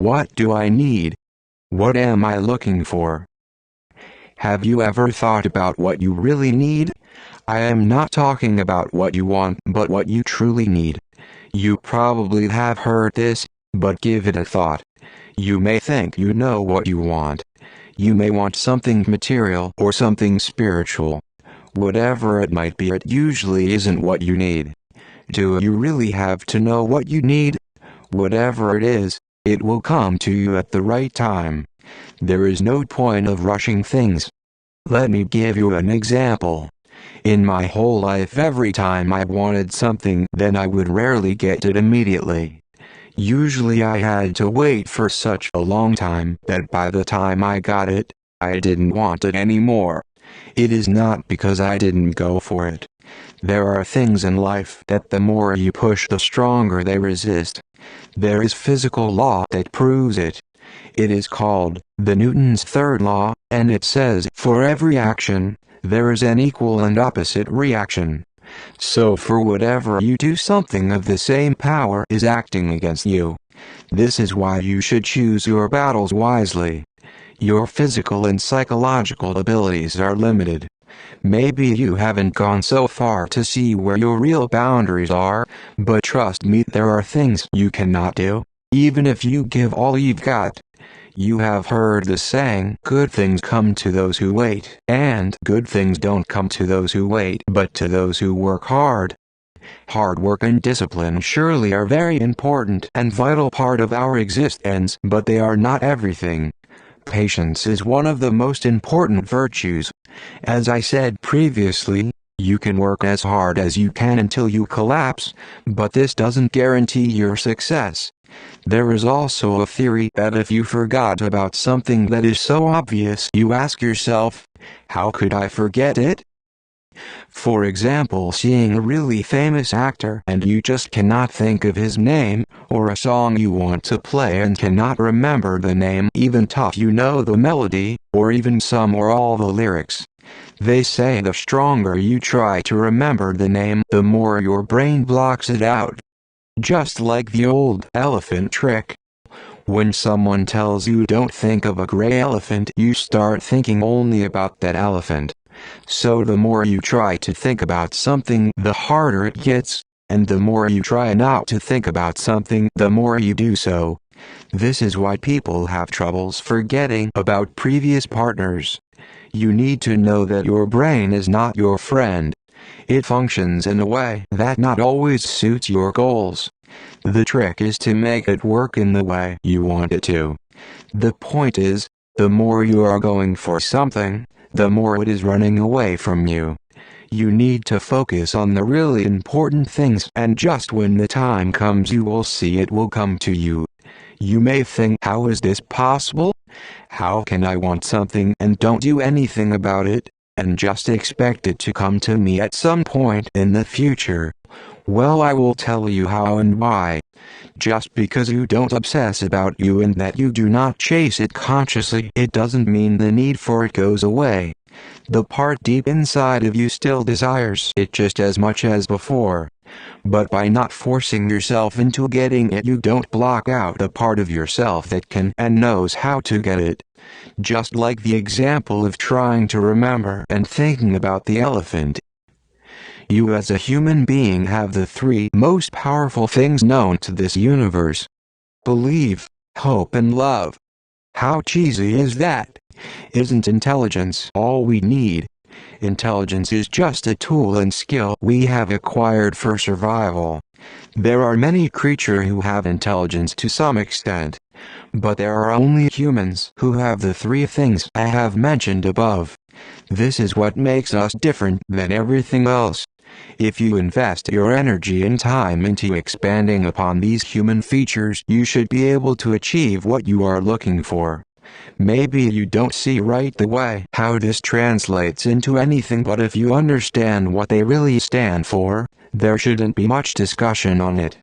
What do I need? What am I looking for? Have you ever thought about what you really need? I am not talking about what you want, but what you truly need. You probably have heard this, but give it a thought. You may think you know what you want. You may want something material or something spiritual. Whatever it might be, it usually isn't what you need. Do you really have to know what you need? Whatever it is, it will come to you at the right time. There is no point of rushing things. Let me give you an example. In my whole life, every time I wanted something, then I would rarely get it immediately. Usually I had to wait for such a long time that by the time I got it, I didn't want it anymore. It is not because I didn't go for it. There are things in life that the more you push, the stronger they resist. There is physical law that proves it. It is called the Newton's third law, and it says, for every action, there is an equal and opposite reaction. So for whatever you do, something of the same power is acting against you. This is why you should choose your battles wisely. Your physical and psychological abilities are limited. Maybe you haven't gone so far to see where your real boundaries are, but trust me, there are things you cannot do, even if you give all you've got. You have heard the saying, good things come to those who wait, and good things don't come to those who wait, but to those who work hard. Hard work and discipline surely are very important and vital part of our existence, but they are not everything. Patience is one of the most important virtues. As I said previously, you can work as hard as you can until you collapse, but this doesn't guarantee your success. There is also a theory that if you forgot about something that is so obvious, you ask yourself, how could I forget it? For example, seeing a really famous actor and you just cannot think of his name, or a song you want to play and cannot remember the name even though you know the melody, or even some or all the lyrics. They say the stronger you try to remember the name, the more your brain blocks it out. Just like the old elephant trick. When someone tells you don't think of a gray elephant, you start thinking only about that elephant. So the more you try to think about something, the harder it gets, and the more you try not to think about something, the more you do so. This is why people have troubles forgetting about previous partners. You need to know that your brain is not your friend. It functions in a way that not always suits your goals. The trick is to make it work in the way you want it to. The point is, the more you are going for something, the more it is running away from you. You need to focus on the really important things, and just when the time comes you will see it will come to you. You may think, how is this possible? How can I want something and don't do anything about it, and just expect it to come to me at some point in the future? Well, I will tell you how and why. Just because you don't obsess about you and that you do not chase it consciously, it doesn't mean the need for it goes away. The part deep inside of you still desires it just as much as before. But by not forcing yourself into getting it, you don't block out the part of yourself that can and knows how to get it. Just like the example of trying to remember and thinking about the elephant. You as a human being have the three most powerful things known to this universe: belief, hope and love. How cheesy is that? Isn't intelligence all we need? Intelligence is just a tool and skill we have acquired for survival. There are many creatures who have intelligence to some extent, but there are only humans who have the three things I have mentioned above. This is what makes us different than everything else. If you invest your energy and time into expanding upon these human features, you should be able to achieve what you are looking for. Maybe you don't see right away how this translates into anything, but if you understand what they really stand for, there shouldn't be much discussion on it.